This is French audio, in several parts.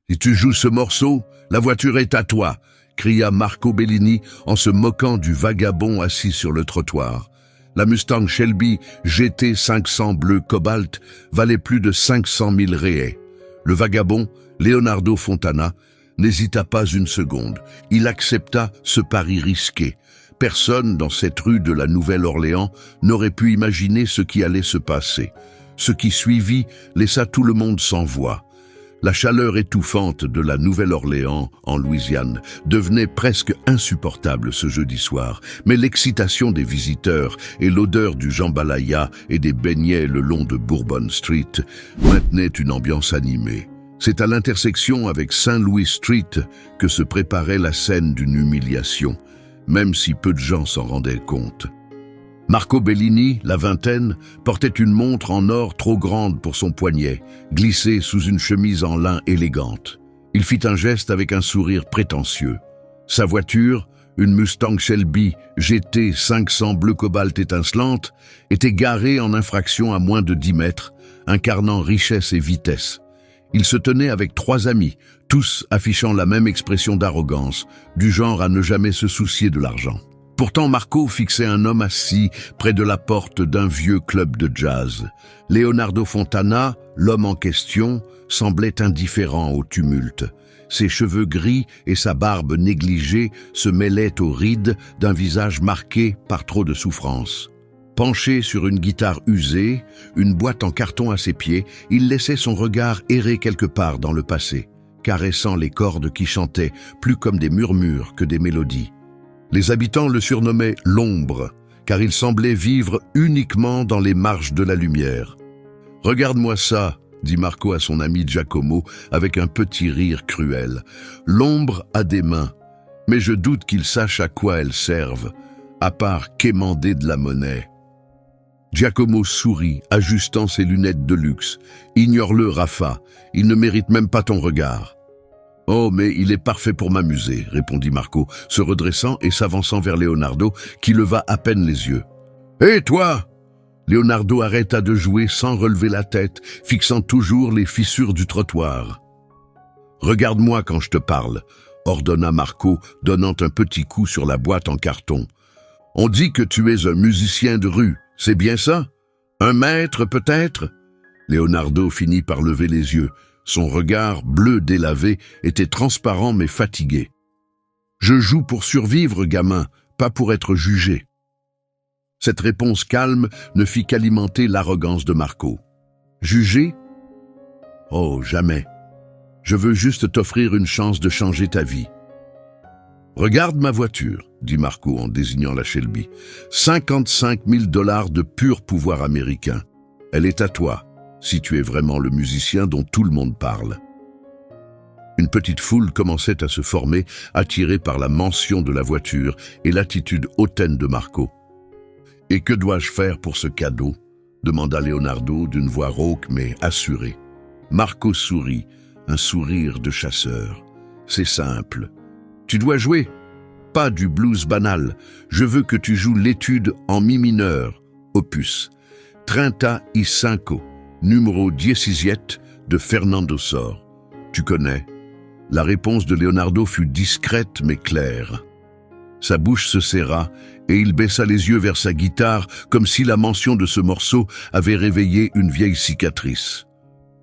Si tu joues ce morceau, la voiture est à toi, cria Marco Bellini en se moquant du vagabond assis sur le trottoir. La Mustang Shelby GT 500 bleu cobalt valait plus de 500 000 réais. Le vagabond, Leonardo Fontana, n'hésita pas une seconde. Il accepta ce pari risqué. Personne dans cette rue de la Nouvelle-Orléans n'aurait pu imaginer ce qui allait se passer. Ce qui suivit laissa tout le monde sans voix. La chaleur étouffante de la Nouvelle-Orléans, en Louisiane, devenait presque insupportable ce jeudi soir, mais l'excitation des visiteurs et l'odeur du jambalaya et des beignets le long de Bourbon Street maintenaient une ambiance animée. C'est à l'intersection avec Saint Louis Street que se préparait la scène d'une humiliation, même si peu de gens s'en rendaient compte. Marco Bellini, la vingtaine, portait une montre en or trop grande pour son poignet, glissée sous une chemise en lin élégante. Il fit un geste avec un sourire prétentieux. Sa voiture, une Mustang Shelby GT 500 bleu cobalt étincelante, était garée en infraction à moins de 10 mètres, incarnant richesse et vitesse. Il se tenait avec 3 amis, tous affichant la même expression d'arrogance, du genre à ne jamais se soucier de l'argent. Pourtant, Marco fixait un homme assis près de la porte d'un vieux club de jazz. Leonardo Fontana, l'homme en question, semblait indifférent au tumulte. Ses cheveux gris et sa barbe négligée se mêlaient aux rides d'un visage marqué par trop de souffrance. Penché sur une guitare usée, une boîte en carton à ses pieds, il laissait son regard errer quelque part dans le passé, caressant les cordes qui chantaient plus comme des murmures que des mélodies. Les habitants le surnommaient l'ombre, car il semblait vivre uniquement dans les marges de la lumière. « Regarde-moi ça », dit Marco à son ami Giacomo avec un petit rire cruel. « L'ombre a des mains, mais je doute qu'il sache à quoi elles servent, à part quémander de la monnaie. » Giacomo sourit, ajustant ses lunettes de luxe. « Ignore-le, Rafa, il ne mérite même pas ton regard. » « Oh, mais il est parfait pour m'amuser, » répondit Marco, se redressant et s'avançant vers Leonardo, qui leva à peine les yeux. « Hé, toi !» Leonardo arrêta de jouer sans relever la tête, fixant toujours les fissures du trottoir. « Regarde-moi quand je te parle, » ordonna Marco, donnant un petit coup sur la boîte en carton. « On dit que tu es un musicien de rue, c'est bien ça? Un maître, peut-être ?» Leonardo finit par lever les yeux. Son regard, bleu délavé, était transparent mais fatigué. « Je joue pour survivre, gamin, pas pour être jugé. » Cette réponse calme ne fit qu'alimenter l'arrogance de Marco. « Jugé? Oh, jamais. Je veux juste t'offrir une chance de changer ta vie. »« Regarde ma voiture, » dit Marco en désignant la Shelby. « 55 000 $ de pur pouvoir américain. Elle est à toi. Si tu es vraiment le musicien dont tout le monde parle. » Une petite foule commençait à se former, attirée par la mention de la voiture et l'attitude hautaine de Marco. « Et que dois-je faire pour ce cadeau ?» demanda Leonardo d'une voix rauque mais assurée. Marco sourit, un sourire de chasseur. « C'est simple. Tu dois jouer. Pas du blues banal. Je veux que tu joues l'étude en mi mineur, opus 35, numéro 17 de Fernando Sor. Tu connais ?» La réponse de Leonardo fut discrète mais claire. Sa bouche se serra et il baissa les yeux vers sa guitare comme si la mention de ce morceau avait réveillé une vieille cicatrice.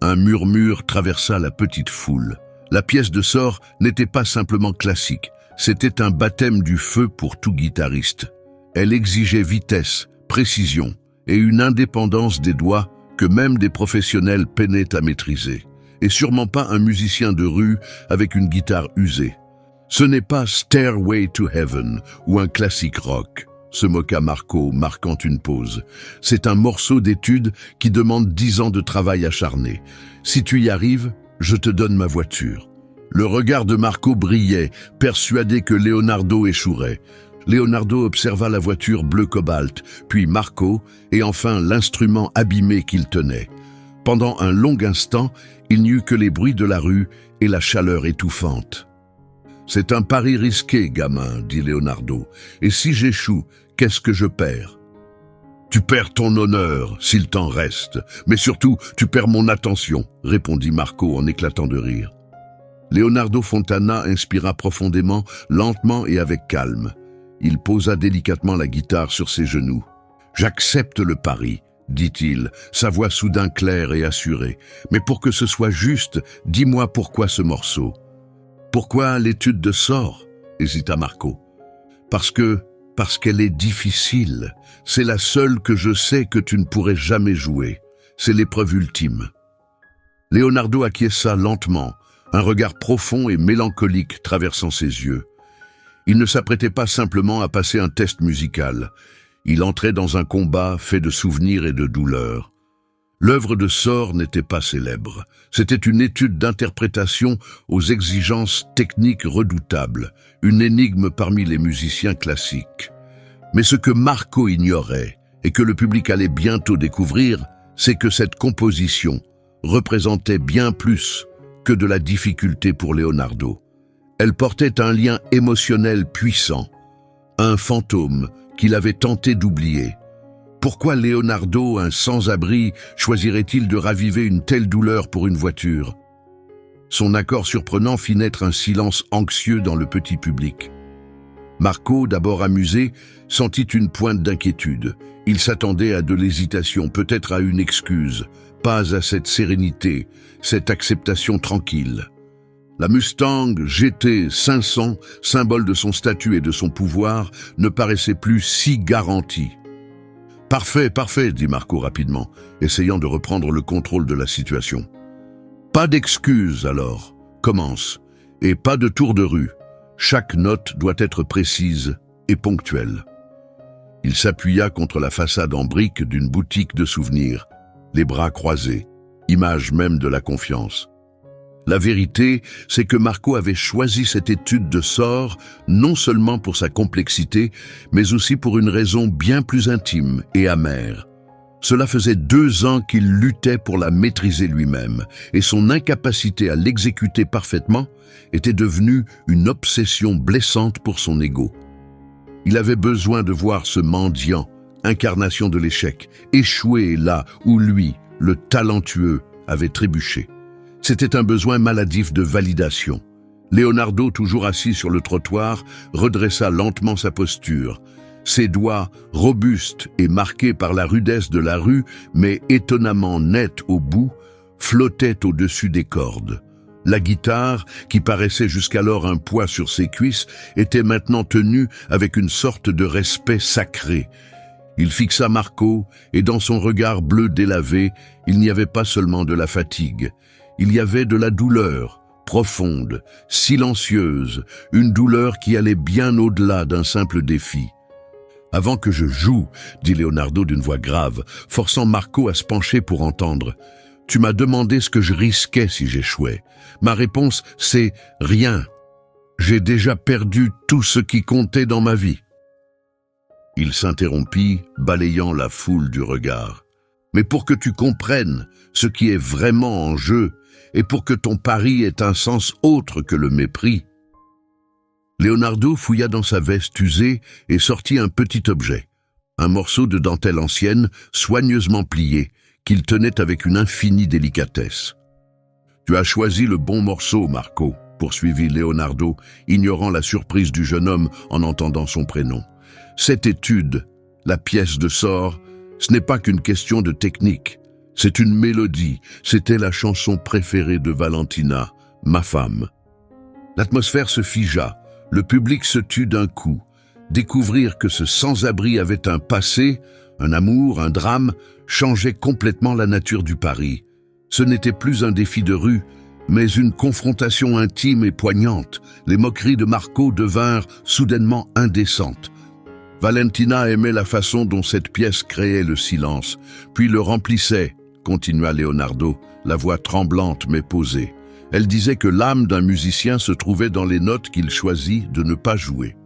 Un murmure traversa la petite foule. La pièce de Sor n'était pas simplement classique, c'était un baptême du feu pour tout guitariste. Elle exigeait vitesse, précision et une indépendance des doigts que même des professionnels peinaient à maîtriser. Et sûrement pas un musicien de rue avec une guitare usée. Ce n'est pas Stairway to Heaven ou un classique rock, se moqua Marco, marquant une pause. C'est un morceau d'étude qui demande 10 ans de travail acharné. Si tu y arrives, je te donne ma voiture. Le regard de Marco brillait, persuadé que Leonardo échouerait. Leonardo observa la voiture bleu cobalt, puis Marco, et enfin l'instrument abîmé qu'il tenait. Pendant un long instant, il n'y eut que les bruits de la rue et la chaleur étouffante. « C'est un pari risqué, gamin, » dit Leonardo. « Et si j'échoue, qu'est-ce que je perds ?»« Tu perds ton honneur, s'il t'en reste, mais surtout, tu perds mon attention, » répondit Marco en éclatant de rire. Leonardo Fontana inspira profondément, lentement et avec calme. Il posa délicatement la guitare sur ses genoux. « J'accepte le pari, dit-il, sa voix soudain claire et assurée. Mais pour que ce soit juste, dis-moi pourquoi ce morceau. » « Pourquoi l'étude de sort ?» hésita Marco. « Parce qu'elle est difficile. C'est la seule que je sais que tu ne pourrais jamais jouer. C'est l'épreuve ultime. » Leonardo acquiesça lentement, un regard profond et mélancolique traversant ses yeux. Il ne s'apprêtait pas simplement à passer un test musical. Il entrait dans un combat fait de souvenirs et de douleurs. L'œuvre de Sor n'était pas célèbre. C'était une étude d'interprétation aux exigences techniques redoutables, une énigme parmi les musiciens classiques. Mais ce que Marco ignorait, et que le public allait bientôt découvrir, c'est que cette composition représentait bien plus que de la difficulté pour Leonardo. Elle portait un lien émotionnel puissant, un fantôme qu'il avait tenté d'oublier. Pourquoi Leonardo, un sans-abri, choisirait-il de raviver une telle douleur pour une voiture? Son accord surprenant fit naître un silence anxieux dans le petit public. Marco, d'abord amusé, sentit une pointe d'inquiétude. Il s'attendait à de l'hésitation, peut-être à une excuse, pas à cette sérénité, cette acceptation tranquille. La Mustang GT 500, symbole de son statut et de son pouvoir, ne paraissait plus si garantie. « Parfait, dit Marco rapidement, essayant de reprendre le contrôle de la situation. « Pas d'excuses alors, commence, et pas de tour de rue. Chaque note doit être précise et ponctuelle. » Il s'appuya contre la façade en briques d'une boutique de souvenirs, les bras croisés, image même de la confiance. La vérité, c'est que Marco avait choisi cette étude de sort non seulement pour sa complexité, mais aussi pour une raison bien plus intime et amère. Cela faisait 2 ans qu'il luttait pour la maîtriser lui-même, et son incapacité à l'exécuter parfaitement était devenue une obsession blessante pour son ego. Il avait besoin de voir ce mendiant, incarnation de l'échec, échouer là où lui, le talentueux, avait trébuché. C'était un besoin maladif de validation. Leonardo, toujours assis sur le trottoir, redressa lentement sa posture. Ses doigts, robustes et marqués par la rudesse de la rue, mais étonnamment nets au bout, flottaient au-dessus des cordes. La guitare, qui paraissait jusqu'alors un poids sur ses cuisses, était maintenant tenue avec une sorte de respect sacré. Il fixa Marco, et dans son regard bleu délavé, il n'y avait pas seulement de la fatigue. Il y avait de la douleur, profonde, silencieuse, une douleur qui allait bien au-delà d'un simple défi. « Avant que je joue, dit Leonardo d'une voix grave, forçant Marco à se pencher pour entendre. « Tu m'as demandé ce que je risquais si j'échouais. Ma réponse, c'est rien. J'ai déjà perdu tout ce qui comptait dans ma vie. » Il s'interrompit, balayant la foule du regard. « Mais pour que tu comprennes ce qui est vraiment en jeu, et pour que ton pari ait un sens autre que le mépris. » Leonardo fouilla dans sa veste usée et sortit un petit objet, un morceau de dentelle ancienne, soigneusement plié, qu'il tenait avec une infinie délicatesse. « Tu as choisi le bon morceau, Marco, » poursuivit Leonardo, ignorant la surprise du jeune homme en entendant son prénom. « Cette étude, la pièce de sort, ce n'est pas qu'une question de technique. C'est une mélodie, c'était la chanson préférée de Valentina, ma femme. » L'atmosphère se figea, le public se tut d'un coup. Découvrir que ce sans-abri avait un passé, un amour, un drame, changeait complètement la nature du pari. Ce n'était plus un défi de rue, mais une confrontation intime et poignante. Les moqueries de Marco devinrent soudainement indécentes. Valentina aimait la façon dont cette pièce créait le silence, puis le remplissait, continua Leonardo, la voix tremblante mais posée. Elle disait que l'âme d'un musicien se trouvait dans les notes qu'il choisit de ne pas jouer.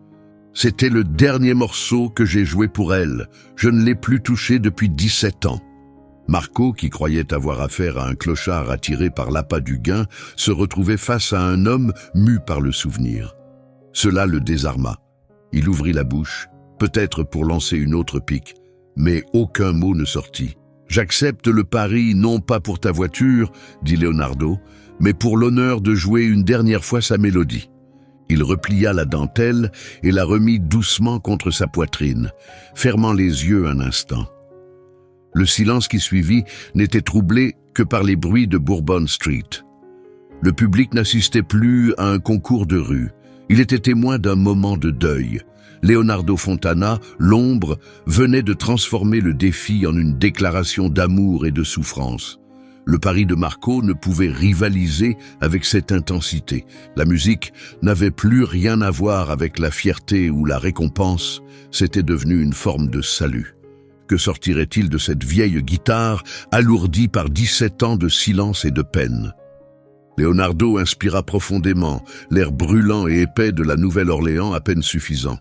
C'était le dernier morceau que j'ai joué pour elle. Je ne l'ai plus touché depuis 17 ans. Marco, qui croyait avoir affaire à un clochard attiré par l'appât du gain, se retrouvait face à un homme mu par le souvenir. Cela le désarma. Il ouvrit la bouche, peut-être pour lancer une autre pique, mais aucun mot ne sortit. « J'accepte le pari non pas pour ta voiture, dit Leonardo, mais pour l'honneur de jouer une dernière fois sa mélodie. Il replia la dentelle et la remit doucement contre sa poitrine, fermant les yeux un instant. Le silence qui suivit n'était troublé que par les bruits de Bourbon Street. Le public n'assistait plus à un concours de rue. Il était témoin d'un moment de deuil. Leonardo Fontana, l'ombre, venait de transformer le défi en une déclaration d'amour et de souffrance. Le pari de Marco ne pouvait rivaliser avec cette intensité. La musique n'avait plus rien à voir avec la fierté ou la récompense, c'était devenu une forme de salut. Que sortirait-il de cette vieille guitare alourdie par 17 ans de silence et de peine? Leonardo inspira profondément, l'air brûlant et épais de la Nouvelle-Orléans à peine suffisant.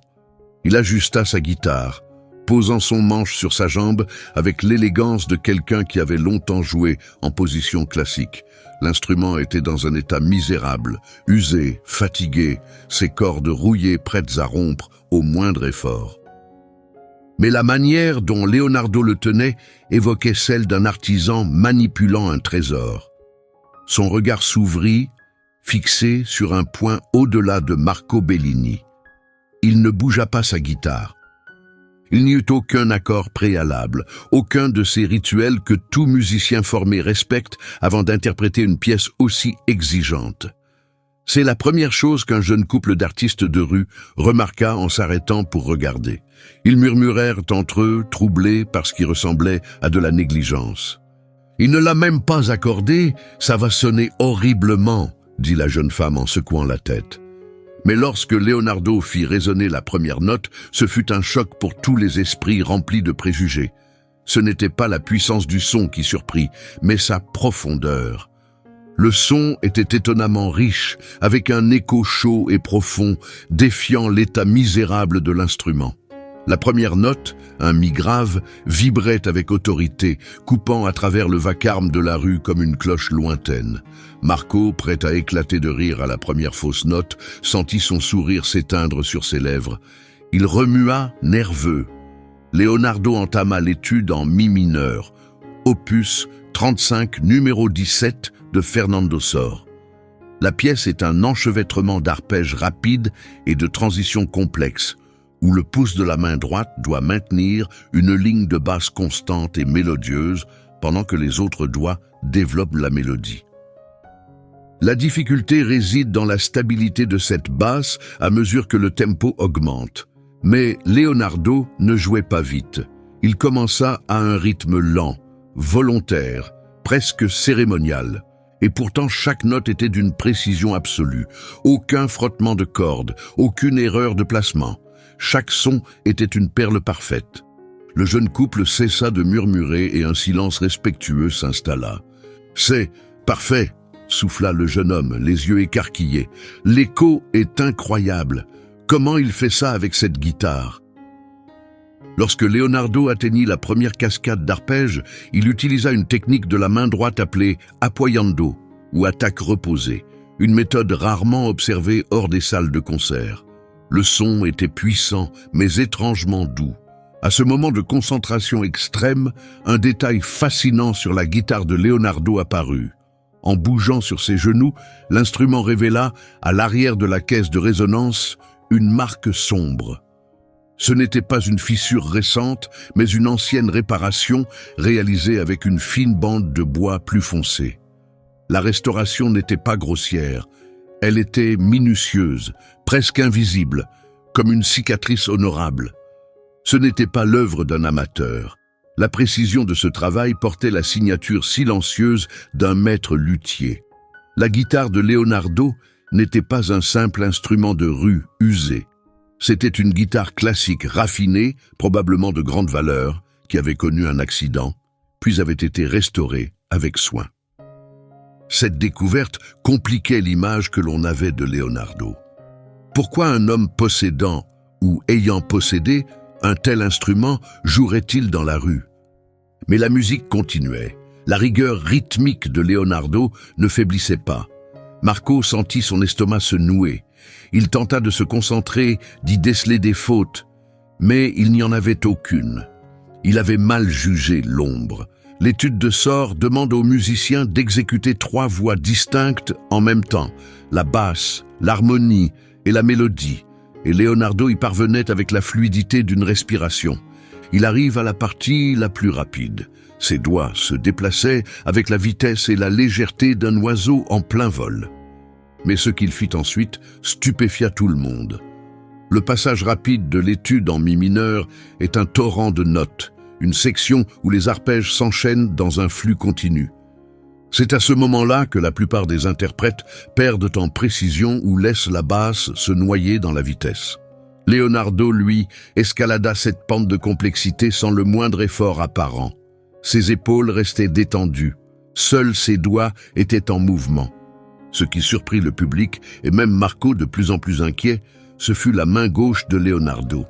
Il ajusta sa guitare, posant son manche sur sa jambe avec l'élégance de quelqu'un qui avait longtemps joué en position classique. L'instrument était dans un état misérable, usé, fatigué, ses cordes rouillées prêtes à rompre au moindre effort. Mais la manière dont Leonardo le tenait évoquait celle d'un artisan manipulant un trésor. Son regard s'ouvrit, fixé sur un point au-delà de Marco Bellini. Il ne bougea pas sa guitare. Il n'y eut aucun accord préalable, aucun de ces rituels que tout musicien formé respecte avant d'interpréter une pièce aussi exigeante. C'est la première chose qu'un jeune couple d'artistes de rue remarqua en s'arrêtant pour regarder. Ils murmurèrent entre eux, troublés par ce qui ressemblait à de la négligence. « Il ne l'a même pas accordé, ça va sonner horriblement », dit la jeune femme en secouant la tête. Mais lorsque Leonardo fit résonner la première note, ce fut un choc pour tous les esprits remplis de préjugés. Ce n'était pas la puissance du son qui surprit, mais sa profondeur. Le son était étonnamment riche, avec un écho chaud et profond, défiant l'état misérable de l'instrument. La première note, un mi grave, vibrait avec autorité, coupant à travers le vacarme de la rue comme une cloche lointaine. Marco, prêt à éclater de rire à la première fausse note, sentit son sourire s'éteindre sur ses lèvres. Il remua, nerveux. Leonardo entama l'étude en mi mineur, opus 35, numéro 17 de Fernando Sor. La pièce est un enchevêtrement d'arpèges rapides et de transitions complexes, où le pouce de la main droite doit maintenir une ligne de basse constante et mélodieuse pendant que les autres doigts développent la mélodie. La difficulté réside dans la stabilité de cette basse à mesure que le tempo augmente. Mais Leonardo ne jouait pas vite. Il commença à un rythme lent, volontaire, presque cérémonial. Et pourtant chaque note était d'une précision absolue. Aucun frottement de cordes, aucune erreur de placement. Chaque son était une perle parfaite. Le jeune couple cessa de murmurer et un silence respectueux s'installa. « C'est parfait !» souffla le jeune homme, les yeux écarquillés. « L'écho est incroyable. Comment il fait ça avec cette guitare ?» Lorsque Leonardo atteignit la première cascade d'arpèges, il utilisa une technique de la main droite appelée « apoyando » ou « attaque reposée », une méthode rarement observée hors des salles de concert. Le son était puissant, mais étrangement doux. À ce moment de concentration extrême, un détail fascinant sur la guitare de Leonardo apparut. En bougeant sur ses genoux, l'instrument révéla, à l'arrière de la caisse de résonance, une marque sombre. Ce n'était pas une fissure récente, mais une ancienne réparation réalisée avec une fine bande de bois plus foncé. La restauration n'était pas grossière. Elle était minutieuse, presque invisible, comme une cicatrice honorable. Ce n'était pas l'œuvre d'un amateur. La précision de ce travail portait la signature silencieuse d'un maître luthier. La guitare de Leonardo n'était pas un simple instrument de rue usé. C'était une guitare classique raffinée, probablement de grande valeur, qui avait connu un accident, puis avait été restaurée avec soin. Cette découverte compliquait l'image que l'on avait de Leonardo. Pourquoi un homme possédant ou ayant possédé un tel instrument jouerait-il dans la rue? Mais la musique continuait. La rigueur rythmique de Leonardo ne faiblissait pas. Marco sentit son estomac se nouer. Il tenta de se concentrer, d'y déceler des fautes, mais il n'y en avait aucune. Il avait mal jugé l'ombre. L'étude de Sor demande aux musiciens d'exécuter 3 voix distinctes en même temps, la basse, l'harmonie et la mélodie, et Leonardo y parvenait avec la fluidité d'une respiration. Il arrive à la partie la plus rapide. Ses doigts se déplaçaient avec la vitesse et la légèreté d'un oiseau en plein vol. Mais ce qu'il fit ensuite stupéfia tout le monde. Le passage rapide de l'étude en mi mineur est un torrent de notes, une section où les arpèges s'enchaînent dans un flux continu. C'est à ce moment-là que la plupart des interprètes perdent en précision ou laissent la basse se noyer dans la vitesse. Leonardo, lui, escalada cette pente de complexité sans le moindre effort apparent. Ses épaules restaient détendues, seuls ses doigts étaient en mouvement. Ce qui surprit le public, et même Marco de plus en plus inquiet, ce fut la main gauche de Leonardo.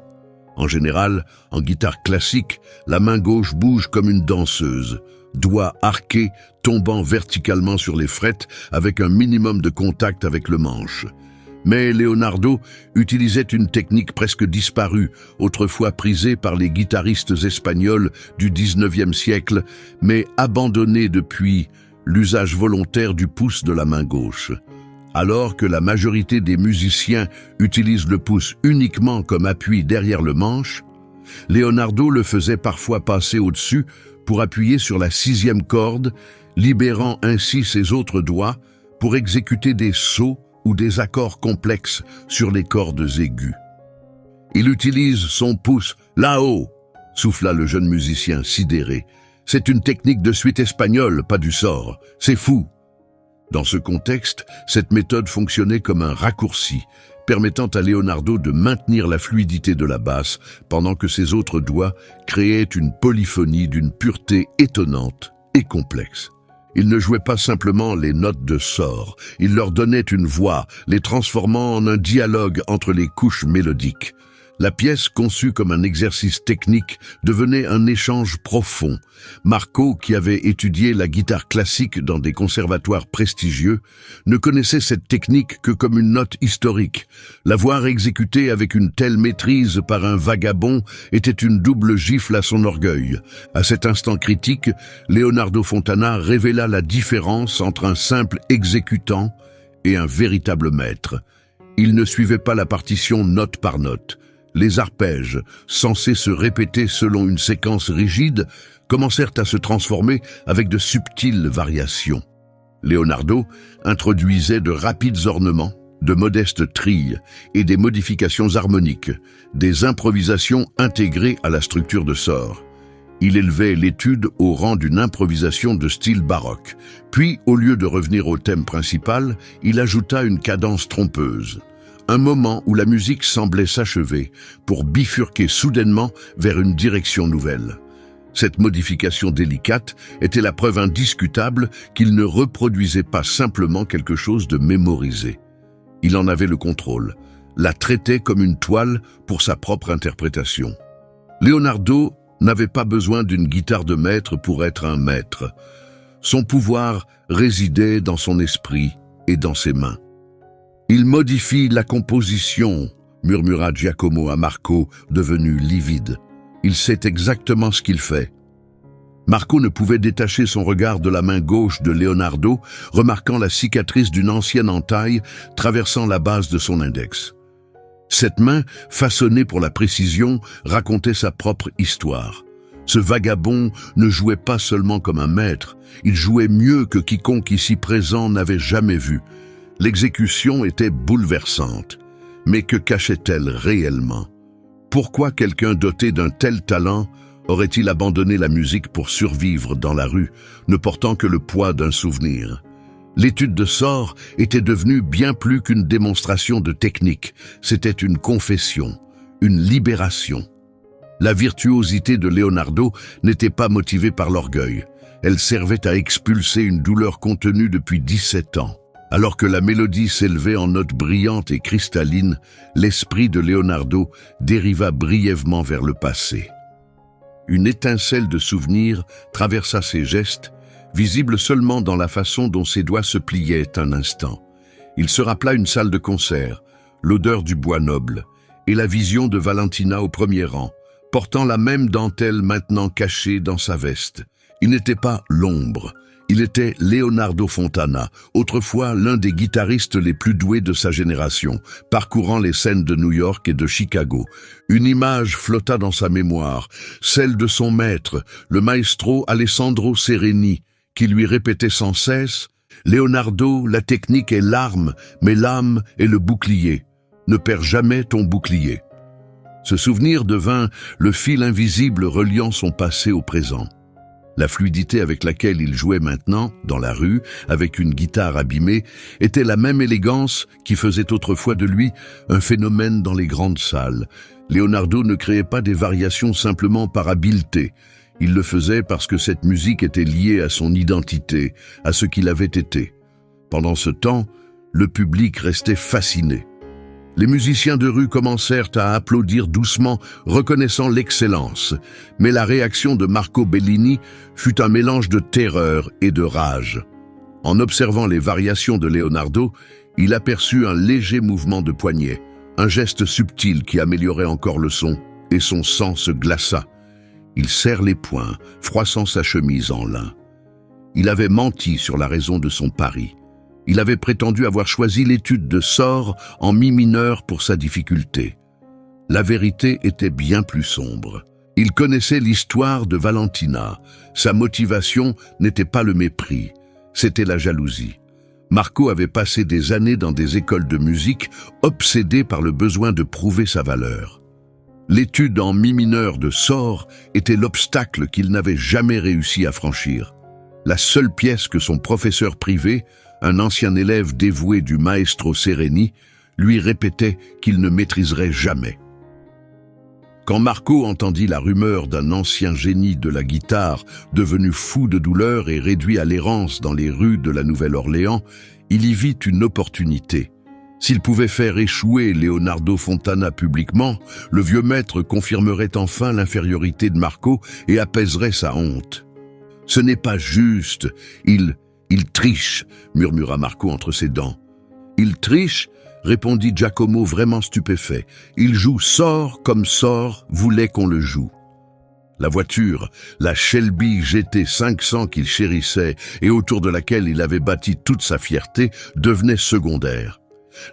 En général, en guitare classique, la main gauche bouge comme une danseuse, doigts arqués tombant verticalement sur les frettes avec un minimum de contact avec le manche. Mais Leonardo utilisait une technique presque disparue, autrefois prisée par les guitaristes espagnols du XIXe siècle, mais abandonnée depuis l'usage volontaire du pouce de la main gauche. Alors que la majorité des musiciens utilisent le pouce uniquement comme appui derrière le manche, Leonardo le faisait parfois passer au-dessus pour appuyer sur la 6e corde, libérant ainsi ses autres doigts pour exécuter des sauts ou des accords complexes sur les cordes aiguës. Il utilise son pouce là-haut, souffla le jeune musicien sidéré. C'est une technique de suite espagnole, pas du Sor. C'est fou. Dans ce contexte, cette méthode fonctionnait comme un raccourci, permettant à Leonardo de maintenir la fluidité de la basse pendant que ses autres doigts créaient une polyphonie d'une pureté étonnante et complexe. Il ne jouait pas simplement les notes de Sor, il leur donnait une voix, les transformant en un dialogue entre les couches mélodiques. La pièce, conçue comme un exercice technique, devenait un échange profond. Marco, qui avait étudié la guitare classique dans des conservatoires prestigieux, ne connaissait cette technique que comme une note historique. La voir exécutée avec une telle maîtrise par un vagabond était une double gifle à son orgueil. À cet instant critique, Leonardo Fontana révéla la différence entre un simple exécutant et un véritable maître. Il ne suivait pas la partition note par note. Les arpèges, censés se répéter selon une séquence rigide, commencèrent à se transformer avec de subtiles variations. Leonardo introduisait de rapides ornements, de modestes trilles et des modifications harmoniques, des improvisations intégrées à la structure de Sor. Il élevait l'étude au rang d'une improvisation de style baroque. Puis, au lieu de revenir au thème principal, il ajouta une cadence trompeuse. Un moment où la musique semblait s'achever pour bifurquer soudainement vers une direction nouvelle. Cette modification délicate était la preuve indiscutable qu'il ne reproduisait pas simplement quelque chose de mémorisé. Il en avait le contrôle, la traitait comme une toile pour sa propre interprétation. Leonardo n'avait pas besoin d'une guitare de maître pour être un maître. Son pouvoir résidait dans son esprit et dans ses mains. « Il modifie la composition », murmura Giacomo à Marco, devenu livide. « Il sait exactement ce qu'il fait. » Marco ne pouvait détacher son regard de la main gauche de Leonardo, remarquant la cicatrice d'une ancienne entaille traversant la base de son index. Cette main, façonnée pour la précision, racontait sa propre histoire. Ce vagabond ne jouait pas seulement comme un maître, il jouait mieux que quiconque ici présent n'avait jamais vu. L'exécution était bouleversante. Mais que cachait-elle réellement? Pourquoi quelqu'un doté d'un tel talent aurait-il abandonné la musique pour survivre dans la rue, ne portant que le poids d'un souvenir? L'étude de Sor était devenue bien plus qu'une démonstration de technique. C'était une confession, une libération. La virtuosité de Leonardo n'était pas motivée par l'orgueil. Elle servait à expulser une douleur contenue depuis 17 ans. Alors que la mélodie s'élevait en notes brillantes et cristallines, l'esprit de Leonardo dériva brièvement vers le passé. Une étincelle de souvenir traversa ses gestes, visible seulement dans la façon dont ses doigts se pliaient un instant. Il se rappela une salle de concert, l'odeur du bois noble, et la vision de Valentina au premier rang, portant la même dentelle maintenant cachée dans sa veste. Il n'était pas l'ombre. Il était Leonardo Fontana, autrefois l'un des guitaristes les plus doués de sa génération, parcourant les scènes de New York et de Chicago. Une image flotta dans sa mémoire, celle de son maître, le maestro Alessandro Sereni, qui lui répétait sans cesse « Leonardo, la technique est l'arme, mais l'âme est le bouclier. Ne perds jamais ton bouclier. » Ce souvenir devint le fil invisible reliant son passé au présent. La fluidité avec laquelle il jouait maintenant, dans la rue, avec une guitare abîmée, était la même élégance qui faisait autrefois de lui un phénomène dans les grandes salles. Leonardo ne créait pas des variations simplement par habileté. Il le faisait parce que cette musique était liée à son identité, à ce qu'il avait été. Pendant ce temps, le public restait fasciné. Les musiciens de rue commencèrent à applaudir doucement, reconnaissant l'excellence. Mais la réaction de Marco Bellini fut un mélange de terreur et de rage. En observant les variations de Leonardo, il aperçut un léger mouvement de poignet, un geste subtil qui améliorait encore le son, et son sang se glaça. Il serre les poings, froissant sa chemise en lin. Il avait menti sur la raison de son pari. Il avait prétendu avoir choisi l'étude de sort en mi mineur pour sa difficulté. La vérité était bien plus sombre. Il connaissait l'histoire de Valentina. Sa motivation n'était pas le mépris, c'était la jalousie. Marco avait passé des années dans des écoles de musique, obsédé par le besoin de prouver sa valeur. L'étude en mi mineur de sort était l'obstacle qu'il n'avait jamais réussi à franchir. La seule pièce que son professeur privé, un ancien élève dévoué du maestro Sereni, lui répétait qu'il ne maîtriserait jamais. Quand Marco entendit la rumeur d'un ancien génie de la guitare devenu fou de douleur et réduit à l'errance dans les rues de la Nouvelle-Orléans, il y vit une opportunité. S'il pouvait faire échouer Leonardo Fontana publiquement, le vieux maître confirmerait enfin l'infériorité de Marco et apaiserait sa honte. « Ce n'est pas juste, il triche », murmura Marco entre ses dents. « Il triche ?» répondit Giacomo vraiment stupéfait. « Il joue sort comme sort voulait qu'on le joue. » La voiture, la Shelby GT 500 qu'il chérissait et autour de laquelle il avait bâti toute sa fierté, devenait secondaire.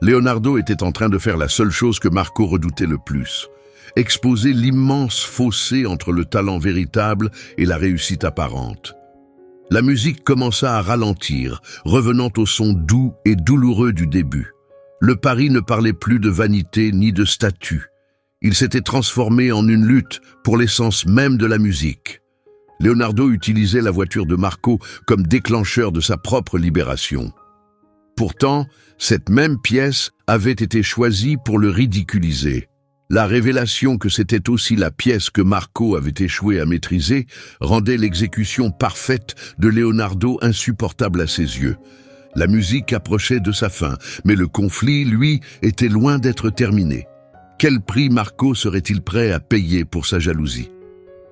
Leonardo était en train de faire la seule chose que Marco redoutait le plus. Exposer l'immense fossé entre le talent véritable et la réussite apparente. La musique commença à ralentir, revenant au son doux et douloureux du début. Le pari ne parlait plus de vanité ni de statut. Il s'était transformé en une lutte pour l'essence même de la musique. Leonardo utilisait la voiture de Marco comme déclencheur de sa propre libération. Pourtant, cette même pièce avait été choisie pour le ridiculiser. La révélation que c'était aussi la pièce que Marco avait échoué à maîtriser rendait l'exécution parfaite de Leonardo insupportable à ses yeux. La musique approchait de sa fin, mais le conflit, lui, était loin d'être terminé. Quel prix Marco serait-il prêt à payer pour sa jalousie?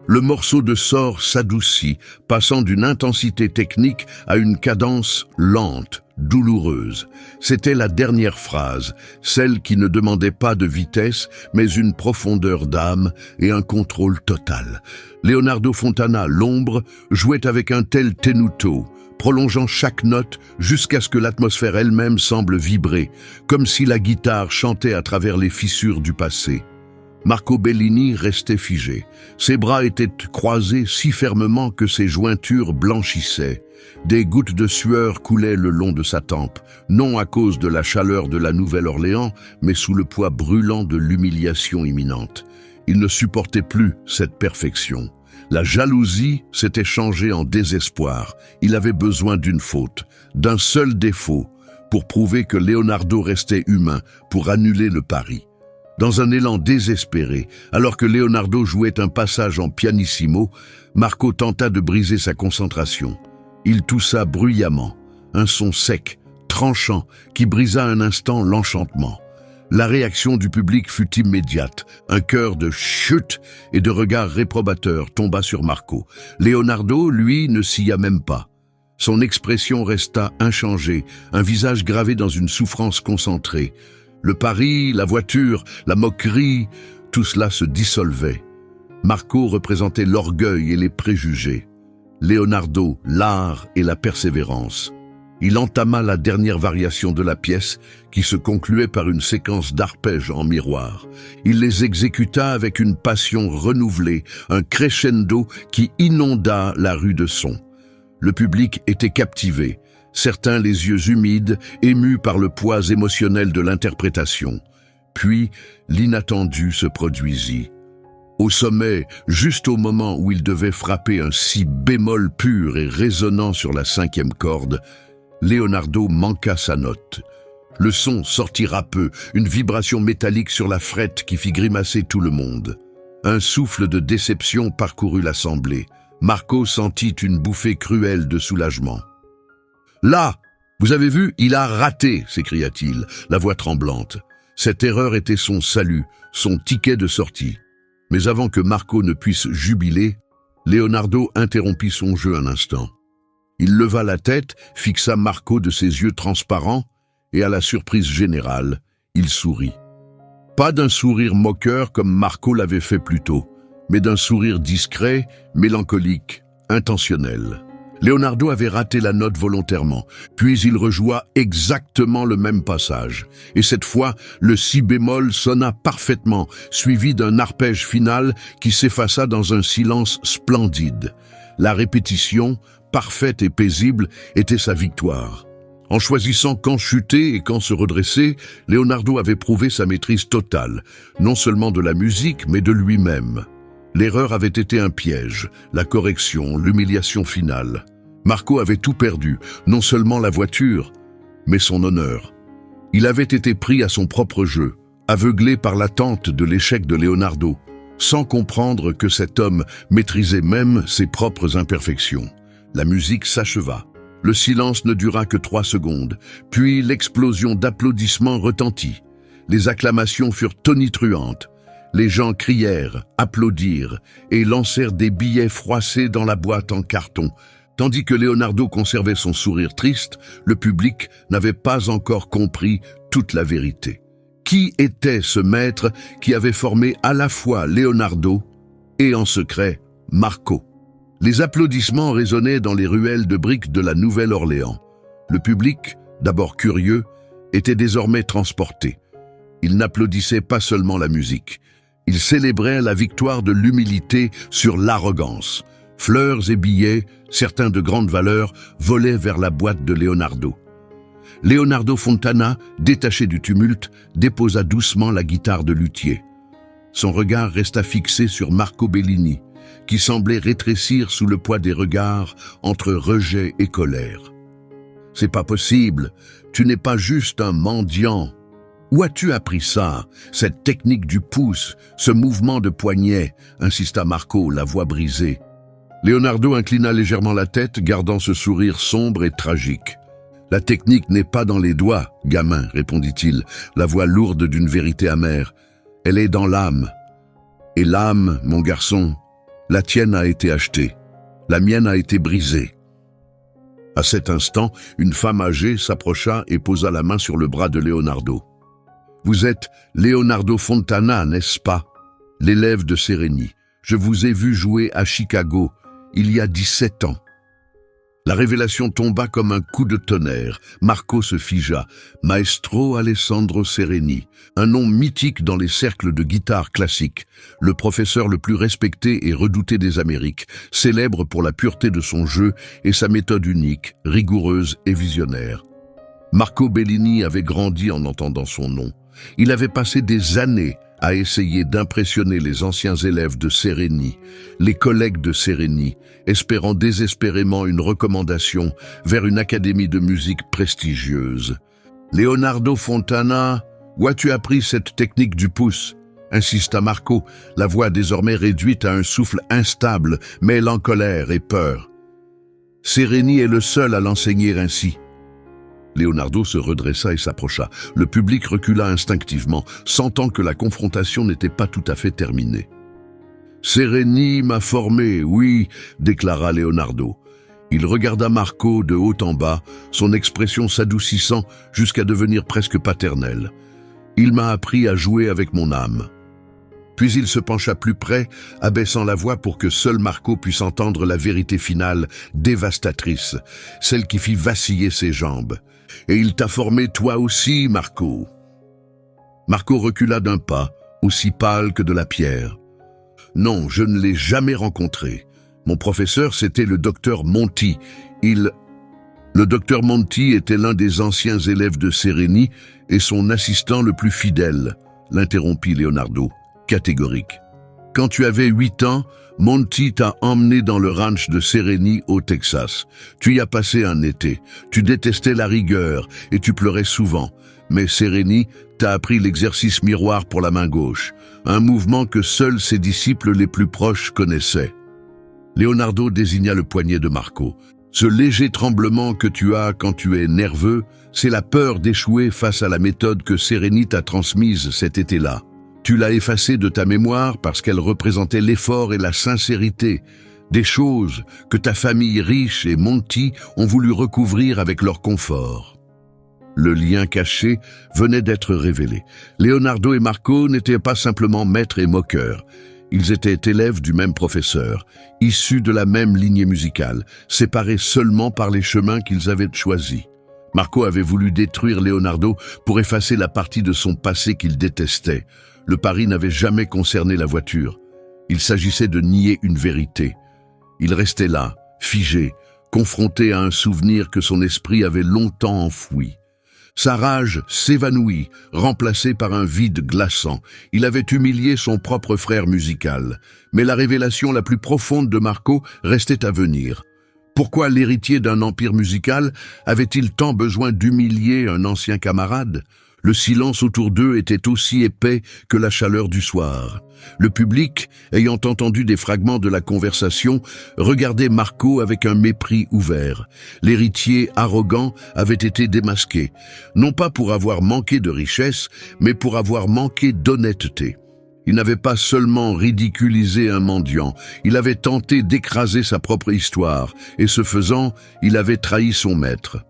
Le morceau de sort s'adoucit, passant d'une intensité technique à une cadence lente, douloureuse. C'était la dernière phrase, celle qui ne demandait pas de vitesse, mais une profondeur d'âme et un contrôle total. Leonardo Fontana, l'ombre, jouait avec un tel tenuto, prolongeant chaque note jusqu'à ce que l'atmosphère elle-même semble vibrer, comme si la guitare chantait à travers les fissures du passé. Marco Bellini restait figé. Ses bras étaient croisés si fermement que ses jointures blanchissaient. Des gouttes de sueur coulaient le long de sa tempe, non à cause de la chaleur de la Nouvelle-Orléans, mais sous le poids brûlant de l'humiliation imminente. Il ne supportait plus cette perfection. La jalousie s'était changée en désespoir. Il avait besoin d'une faute, d'un seul défaut, pour prouver que Leonardo restait humain, pour annuler le pari. Dans un élan désespéré, alors que Leonardo jouait un passage en pianissimo, Marco tenta de briser sa concentration. Il toussa bruyamment, un son sec, tranchant, qui brisa un instant l'enchantement. La réaction du public fut immédiate. Un chœur de chut et de regards réprobateurs tomba sur Marco. Leonardo, lui, ne s'y a même pas. Son expression resta inchangée, un visage gravé dans une souffrance concentrée. Le pari, la voiture, la moquerie, tout cela se dissolvait. Marco représentait l'orgueil et les préjugés. Leonardo, l'art et la persévérance. Il entama la dernière variation de la pièce qui se concluait par une séquence d'arpèges en miroir. Il les exécuta avec une passion renouvelée, un crescendo qui inonda la rue de son. Le public était captivé, certains les yeux humides, émus par le poids émotionnel de l'interprétation. Puis, l'inattendu se produisit. Au sommet, juste au moment où il devait frapper un si bémol pur et résonnant sur la 5e corde, Leonardo manqua sa note. Le son sortit râpeux, une vibration métallique sur la frette qui fit grimacer tout le monde. Un souffle de déception parcourut l'assemblée. Marco sentit une bouffée cruelle de soulagement. « Là, vous avez vu, il a raté !» s'écria-t-il, la voix tremblante. Cette erreur était son salut, son ticket de sortie. Mais avant que Marco ne puisse jubiler, Leonardo interrompit son jeu un instant. Il leva la tête, fixa Marco de ses yeux transparents, et à la surprise générale, il sourit. Pas d'un sourire moqueur comme Marco l'avait fait plus tôt, mais d'un sourire discret, mélancolique, intentionnel. Leonardo avait raté la note volontairement, puis il rejoua exactement le même passage. Et cette fois, le si bémol sonna parfaitement, suivi d'un arpège final qui s'effaça dans un silence splendide. La répétition, parfaite et paisible, était sa victoire. En choisissant quand chuter et quand se redresser, Leonardo avait prouvé sa maîtrise totale, non seulement de la musique, mais de lui-même. L'erreur avait été un piège, la correction, l'humiliation finale. Marco avait tout perdu, non seulement la voiture, mais son honneur. Il avait été pris à son propre jeu, aveuglé par l'attente de l'échec de Leonardo, sans comprendre que cet homme maîtrisait même ses propres imperfections. La musique s'acheva. Le silence ne dura que 3 secondes, puis l'explosion d'applaudissements retentit. Les acclamations furent tonitruantes. Les gens crièrent, applaudirent et lancèrent des billets froissés dans la boîte en carton. Tandis que Leonardo conservait son sourire triste, le public n'avait pas encore compris toute la vérité. Qui était ce maître qui avait formé à la fois Leonardo et en secret Marco? Les applaudissements résonnaient dans les ruelles de briques de la Nouvelle-Orléans. Le public, d'abord curieux, était désormais transporté. Il n'applaudissait pas seulement la musique. Il célébrait la victoire de l'humilité sur l'arrogance. Fleurs et billets, certains de grande valeur, volaient vers la boîte de Leonardo. Leonardo Fontana, détaché du tumulte, déposa doucement la guitare de luthier. Son regard resta fixé sur Marco Bellini, qui semblait rétrécir sous le poids des regards entre rejet et colère. « C'est pas possible, tu n'es pas juste un mendiant. Où as-tu appris ça, cette technique du pouce, ce mouvement de poignet ?» insista Marco, la voix brisée. Leonardo inclina légèrement la tête, gardant ce sourire sombre et tragique. « La technique n'est pas dans les doigts, gamin, répondit-il, la voix lourde d'une vérité amère. Elle est dans l'âme. Et l'âme, mon garçon, la tienne a été achetée. La mienne a été brisée. » À cet instant, une femme âgée s'approcha et posa la main sur le bras de Leonardo. « Vous êtes Leonardo Fontana, n'est-ce pas? L'élève de Sereni. Je vous ai vu jouer à Chicago, il y a 17 ans. » La révélation tomba comme un coup de tonnerre. Marco se figea. Maestro Alessandro Sereni, un nom mythique dans les cercles de guitare classique, le professeur le plus respecté et redouté des Amériques, célèbre pour la pureté de son jeu et sa méthode unique, rigoureuse et visionnaire. Marco Bellini avait grandi en entendant son nom. Il avait passé des années à essayer d'impressionner les anciens élèves de Sereni, les collègues de Sereni, espérant désespérément une recommandation vers une académie de musique prestigieuse. « Leonardo Fontana, où as-tu appris cette technique du pouce ?» insista Marco, la voix désormais réduite à un souffle instable, mêlant colère et peur. « Sereni est le seul à l'enseigner ainsi. » Leonardo se redressa et s'approcha. Le public recula instinctivement, sentant que la confrontation n'était pas tout à fait terminée. « Sereni m'a formé, oui, » déclara Leonardo. Il regarda Marco de haut en bas, son expression s'adoucissant jusqu'à devenir presque paternelle. « Il m'a appris à jouer avec mon âme. » Puis il se pencha plus près, abaissant la voix pour que seul Marco puisse entendre la vérité finale, dévastatrice, celle qui fit vaciller ses jambes. « Et il t'a formé toi aussi, Marco !» Marco recula d'un pas, aussi pâle que de la pierre. « Non, je ne l'ai jamais rencontré. Mon professeur, c'était le docteur Monti. Le docteur Monti était l'un des anciens élèves de Sereni et son assistant le plus fidèle, » l'interrompit Leonardo, catégorique. « Quand tu avais 8 ans, Monti t'a emmené dans le ranch de Sereni au Texas. Tu y as passé un été. Tu détestais la rigueur et tu pleurais souvent. Mais Sereni t'a appris l'exercice miroir pour la main gauche, un mouvement que seuls ses disciples les plus proches connaissaient. » Leonardo désigna le poignet de Marco. « Ce léger tremblement que tu as quand tu es nerveux, c'est la peur d'échouer face à la méthode que Sereni t'a transmise cet été-là. Tu l'as effacée de ta mémoire parce qu'elle représentait l'effort et la sincérité, des choses que ta famille riche et Monti ont voulu recouvrir avec leur confort. » Le lien caché venait d'être révélé. Leonardo et Marco n'étaient pas simplement maîtres et moqueurs. Ils étaient élèves du même professeur, issus de la même lignée musicale, séparés seulement par les chemins qu'ils avaient choisis. Marco avait voulu détruire Leonardo pour effacer la partie de son passé qu'il détestait. Le pari n'avait jamais concerné la voiture. Il s'agissait de nier une vérité. Il restait là, figé, confronté à un souvenir que son esprit avait longtemps enfoui. Sa rage s'évanouit, remplacée par un vide glaçant. Il avait humilié son propre frère musical. Mais la révélation la plus profonde de Marco restait à venir. Pourquoi l'héritier d'un empire musical avait-il tant besoin d'humilier un ancien camarade ? Le silence autour d'eux était aussi épais que la chaleur du soir. Le public, ayant entendu des fragments de la conversation, regardait Marco avec un mépris ouvert. L'héritier arrogant avait été démasqué, non pas pour avoir manqué de richesse, mais pour avoir manqué d'honnêteté. Il n'avait pas seulement ridiculisé un mendiant, il avait tenté d'écraser sa propre histoire, et ce faisant, il avait trahi son maître.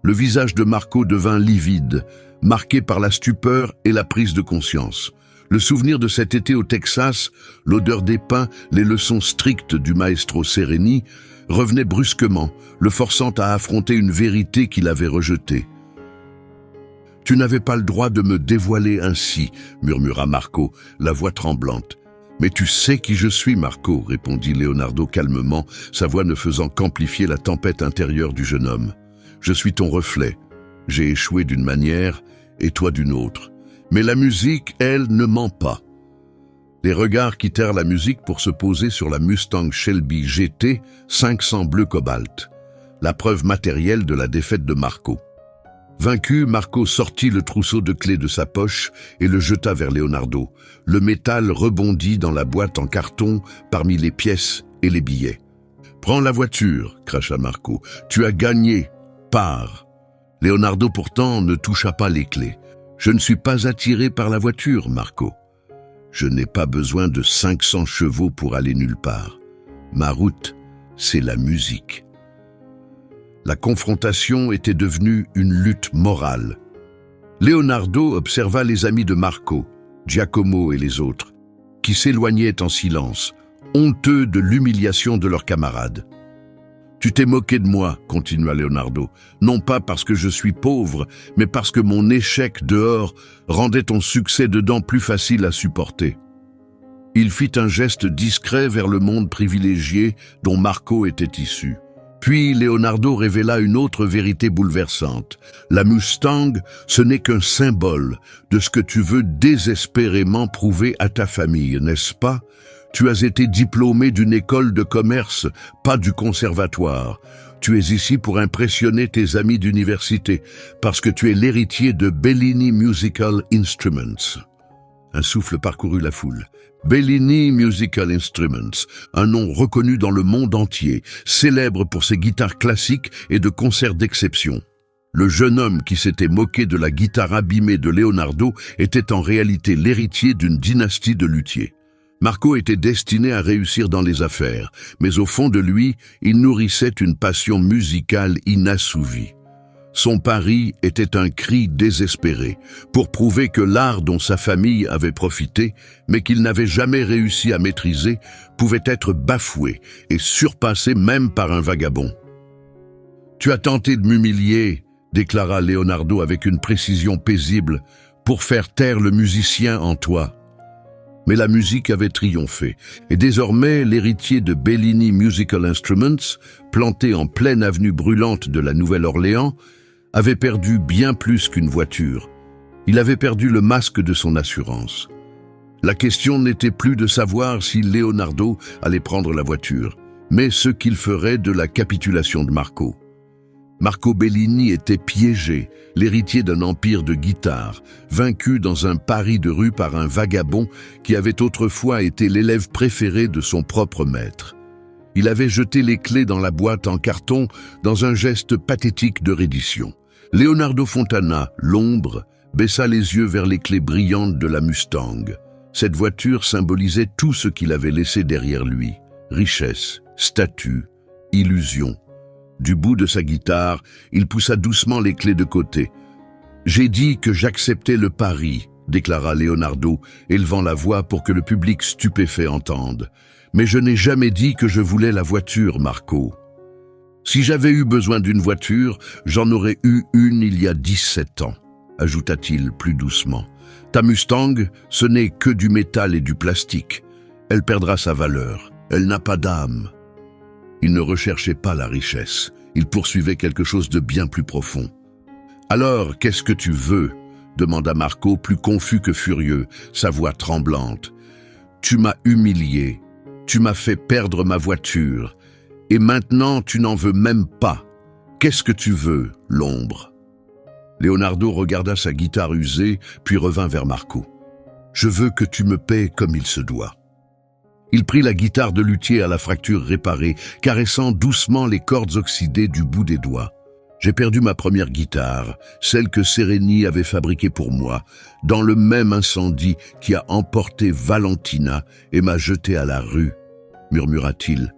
Le visage de Marco devint livide, marqué par la stupeur et la prise de conscience. Le souvenir de cet été au Texas, l'odeur des pins, les leçons strictes du maestro Sereni, revenaient brusquement, le forçant à affronter une vérité qu'il avait rejetée. « Tu n'avais pas le droit de me dévoiler ainsi, » murmura Marco, la voix tremblante. « Mais tu sais qui je suis, Marco, » répondit Leonardo calmement, sa voix ne faisant qu'amplifier la tempête intérieure du jeune homme. « Je suis ton reflet. J'ai échoué d'une manière et toi d'une autre. Mais la musique, elle, ne ment pas. » Les regards quittèrent la musique pour se poser sur la Mustang Shelby GT 500 bleu cobalt, la preuve matérielle de la défaite de Marco. Vaincu, Marco sortit le trousseau de clés de sa poche et le jeta vers Leonardo. Le métal rebondit dans la boîte en carton parmi les pièces et les billets. « Prends la voiture » cracha Marco. « Tu as gagné. Pars. » Leonardo pourtant ne toucha pas les clés. « Je ne suis pas attiré par la voiture, Marco. Je n'ai pas besoin de 500 chevaux pour aller nulle part. Ma route, c'est la musique. » La confrontation était devenue une lutte morale. Leonardo observa les amis de Marco, Giacomo et les autres, qui s'éloignaient en silence, honteux de l'humiliation de leurs camarades. « Tu t'es moqué de moi, » continua Leonardo, « non pas parce que je suis pauvre, mais parce que mon échec dehors rendait ton succès dedans plus facile à supporter. » Il fit un geste discret vers le monde privilégié dont Marco était issu. Puis Leonardo révéla une autre vérité bouleversante. La Mustang, ce n'est qu'un symbole de ce que tu veux désespérément prouver à ta famille, n'est-ce pas? Tu as été diplômé d'une école de commerce, pas du conservatoire. Tu es ici pour impressionner tes amis d'université, parce que tu es l'héritier de Bellini Musical Instruments. Un souffle parcourut la foule. Bellini Musical Instruments, un nom reconnu dans le monde entier, célèbre pour ses guitares classiques et de concerts d'exception. Le jeune homme qui s'était moqué de la guitare abîmée de Leonardo était en réalité l'héritier d'une dynastie de luthiers. Marco était destiné à réussir dans les affaires, mais au fond de lui, il nourrissait une passion musicale inassouvie. Son pari était un cri désespéré, pour prouver que l'art dont sa famille avait profité, mais qu'il n'avait jamais réussi à maîtriser, pouvait être bafoué et surpassé même par un vagabond. « Tu as tenté de m'humilier », déclara Leonardo avec une précision paisible, « pour faire taire le musicien en toi. » Mais la musique avait triomphé, et désormais l'héritier de Bellini Musical Instruments, planté en pleine avenue brûlante de la Nouvelle-Orléans, avait perdu bien plus qu'une voiture. Il avait perdu le masque de son assurance. La question n'était plus de savoir si Leonardo allait prendre la voiture, mais ce qu'il ferait de la capitulation de Marco. Marco Bellini était piégé, l'héritier d'un empire de guitare, vaincu dans un pari de rue par un vagabond qui avait autrefois été l'élève préféré de son propre maître. Il avait jeté les clés dans la boîte en carton dans un geste pathétique de reddition. Leonardo Fontana, l'ombre, baissa les yeux vers les clés brillantes de la Mustang. Cette voiture symbolisait tout ce qu'il avait laissé derrière lui. Richesse, statut, illusion. Du bout de sa guitare, il poussa doucement les clés de côté. « J'ai dit que j'acceptais le pari », déclara Leonardo, élevant la voix pour que le public stupéfait entende. « Mais je n'ai jamais dit que je voulais la voiture, Marco. Si j'avais eu besoin d'une voiture, j'en aurais eu une il y a 17 ans, ajouta-t-il plus doucement. Ta Mustang, ce n'est que du métal et du plastique. Elle perdra sa valeur. Elle n'a pas d'âme. » Il ne recherchait pas la richesse. Il poursuivait quelque chose de bien plus profond. « Alors, qu'est-ce que tu veux ?» demanda Marco, plus confus que furieux, sa voix tremblante. « Tu m'as humilié. Tu m'as fait perdre ma voiture. Et maintenant, tu n'en veux même pas. Qu'est-ce que tu veux, l'ombre ?» Leonardo regarda sa guitare usée, puis revint vers Marco. « Je veux que tu me paies comme il se doit. » Il prit la guitare de luthier à la fracture réparée, caressant doucement les cordes oxydées du bout des doigts. « J'ai perdu ma première guitare, celle que Sereni avait fabriquée pour moi, dans le même incendie qui a emporté Valentina et m'a jeté à la rue, » murmura-t-il,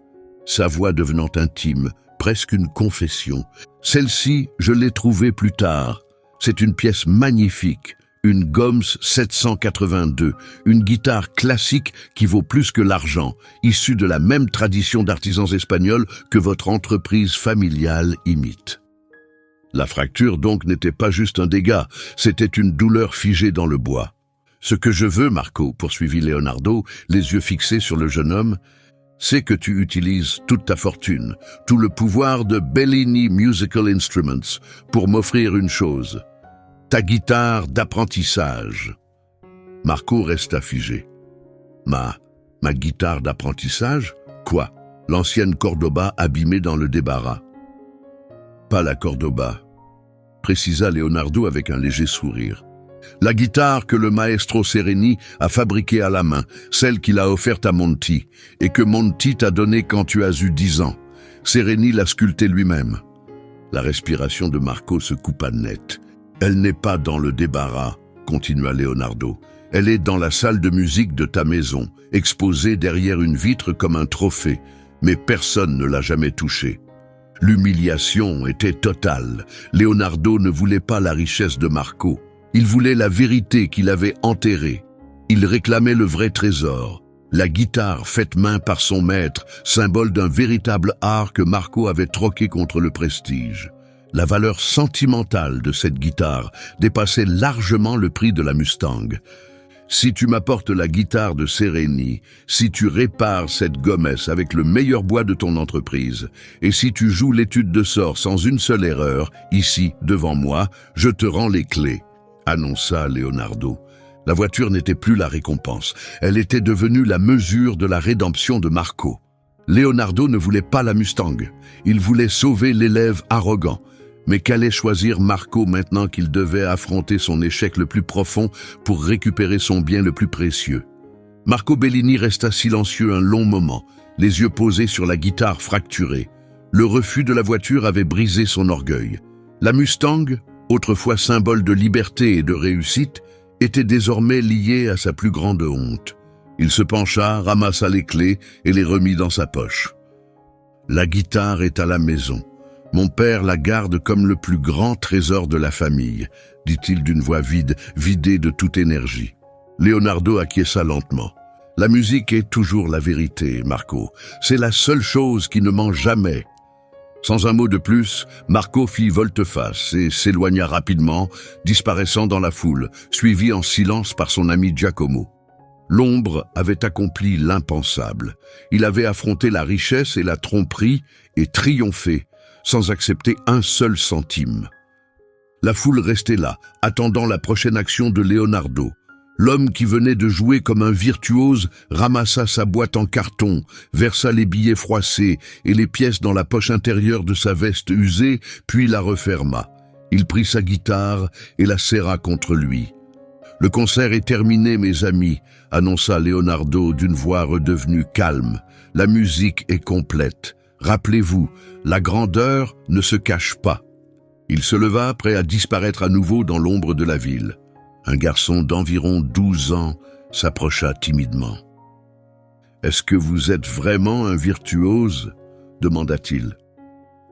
sa voix devenant intime, presque une confession. « Celle-ci, je l'ai trouvée plus tard. C'est une pièce magnifique. Une Gomes 782, une guitare classique qui vaut plus que l'argent, issue de la même tradition d'artisans espagnols que votre entreprise familiale imite. » La fracture donc n'était pas juste un dégât, c'était une douleur figée dans le bois. « Ce que je veux, Marco, poursuivit Leonardo, les yeux fixés sur le jeune homme, c'est que tu utilises toute ta fortune, tout le pouvoir de Bellini Musical Instruments pour m'offrir une chose. Ta guitare d'apprentissage. » Marco resta figé. Ma guitare d'apprentissage? Quoi? L'ancienne Cordoba abîmée dans le débarras. Pas la Cordoba, précisa Leonardo avec un léger sourire. La guitare que le maestro Sereni a fabriquée à la main, celle qu'il a offerte à Monti, et que Monti t'a donnée quand tu as eu 10 ans. Sereni l'a sculptée lui-même. La respiration de Marco se coupa net. « Elle n'est pas dans le débarras, » continua Leonardo. « Elle est dans la salle de musique de ta maison, exposée derrière une vitre comme un trophée, mais personne ne l'a jamais touchée. » L'humiliation était totale. Leonardo ne voulait pas la richesse de Marco. Il voulait la vérité qu'il avait enterrée. Il réclamait le vrai trésor, la guitare faite main par son maître, symbole d'un véritable art que Marco avait troqué contre le prestige. La valeur sentimentale de cette guitare dépassait largement le prix de la Mustang. « Si tu m'apportes la guitare de Sereni, si tu répares cette Gomes avec le meilleur bois de ton entreprise, et si tu joues l'étude de sort sans une seule erreur, ici, devant moi, je te rends les clés, » annonça Leonardo. La voiture n'était plus la récompense, elle était devenue la mesure de la rédemption de Marco. Leonardo ne voulait pas la Mustang, il voulait sauver l'élève arrogant. Mais qu'allait choisir Marco maintenant qu'il devait affronter son échec le plus profond pour récupérer son bien le plus précieux? Marco Bellini resta silencieux un long moment, les yeux posés sur la guitare fracturée. Le refus de la voiture avait brisé son orgueil. La Mustang, autrefois symbole de liberté et de réussite, était désormais liée à sa plus grande honte. Il se pencha, ramassa les clés et les remit dans sa poche. « La guitare est à la maison. Mon père la garde comme le plus grand trésor de la famille, dit-il d'une voix vide, vidée de toute énergie. Leonardo acquiesça lentement. La musique est toujours la vérité, Marco. C'est la seule chose qui ne ment jamais. Sans un mot de plus, Marco fit volte-face et s'éloigna rapidement, disparaissant dans la foule, suivi en silence par son ami Giacomo. L'ombre avait accompli l'impensable. Il avait affronté la richesse et la tromperie et triomphé, sans accepter un seul centime. La foule restait là, attendant la prochaine action de Leonardo. L'homme qui venait de jouer comme un virtuose ramassa sa boîte en carton, versa les billets froissés et les pièces dans la poche intérieure de sa veste usée, puis la referma. Il prit sa guitare et la serra contre lui. « Le concert est terminé, mes amis », annonça Leonardo d'une voix redevenue calme. « La musique est complète. Rappelez-vous, la grandeur ne se cache pas. » Il se leva, prêt à disparaître à nouveau dans l'ombre de la ville. Un garçon d'environ 12 ans s'approcha timidement. « Est-ce que vous êtes vraiment un virtuose ?» demanda-t-il.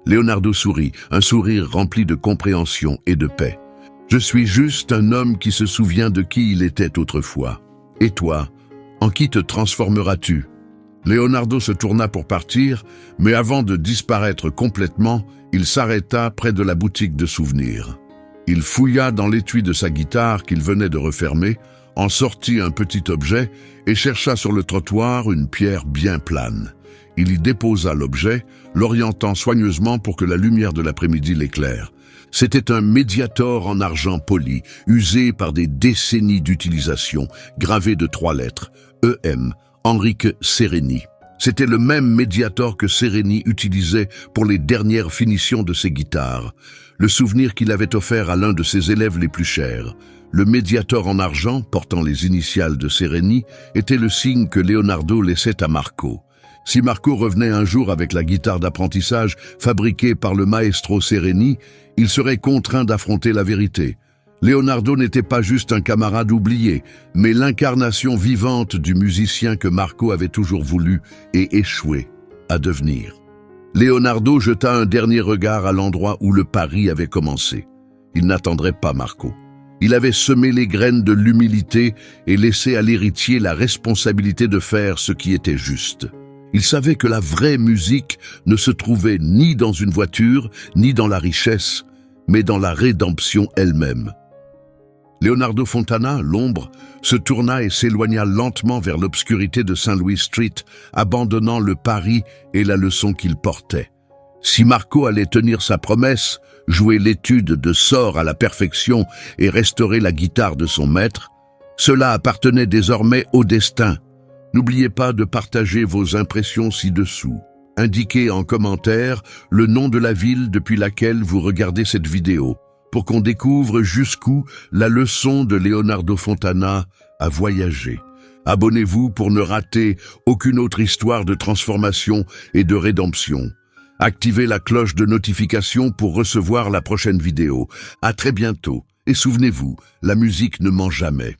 Leonardo sourit, un sourire rempli de compréhension et de paix. « Je suis juste un homme qui se souvient de qui il était autrefois. Et toi, en qui te transformeras-tu » Leonardo se tourna pour partir, mais avant de disparaître complètement, il s'arrêta près de la boutique de souvenirs. Il fouilla dans l'étui de sa guitare qu'il venait de refermer, en sortit un petit objet et chercha sur le trottoir une pierre bien plane. Il y déposa l'objet, l'orientant soigneusement pour que la lumière de l'après-midi l'éclaire. C'était un médiator en argent poli, usé par des décennies d'utilisation, gravé de 3 lettres, E.M., Enrique Sereni. C'était le même médiator que Sereni utilisait pour les dernières finitions de ses guitares, le souvenir qu'il avait offert à l'un de ses élèves les plus chers. Le médiator en argent, portant les initiales de Sereni, était le signe que Leonardo laissait à Marco. Si Marco revenait un jour avec la guitare d'apprentissage fabriquée par le maestro Sereni, il serait contraint d'affronter la vérité. Leonardo n'était pas juste un camarade oublié, mais l'incarnation vivante du musicien que Marco avait toujours voulu et échoué à devenir. Leonardo jeta un dernier regard à l'endroit où le pari avait commencé. Il n'attendrait pas Marco. Il avait semé les graines de l'humilité et laissé à l'héritier la responsabilité de faire ce qui était juste. Il savait que la vraie musique ne se trouvait ni dans une voiture, ni dans la richesse, mais dans la rédemption elle-même. Leonardo Fontana, l'ombre, se tourna et s'éloigna lentement vers l'obscurité de St. Louis Street, abandonnant le pari et la leçon qu'il portait. Si Marco allait tenir sa promesse, jouer l'étude de sort à la perfection et restaurer la guitare de son maître, cela appartenait désormais au destin. N'oubliez pas de partager vos impressions ci-dessous. Indiquez en commentaire le nom de la ville depuis laquelle vous regardez cette vidéo, pour qu'on découvre jusqu'où la leçon de Leonardo Fontana a voyagé. Abonnez-vous pour ne rater aucune autre histoire de transformation et de rédemption. Activez la cloche de notification pour recevoir la prochaine vidéo. À très bientôt. Et souvenez-vous, la musique ne ment jamais.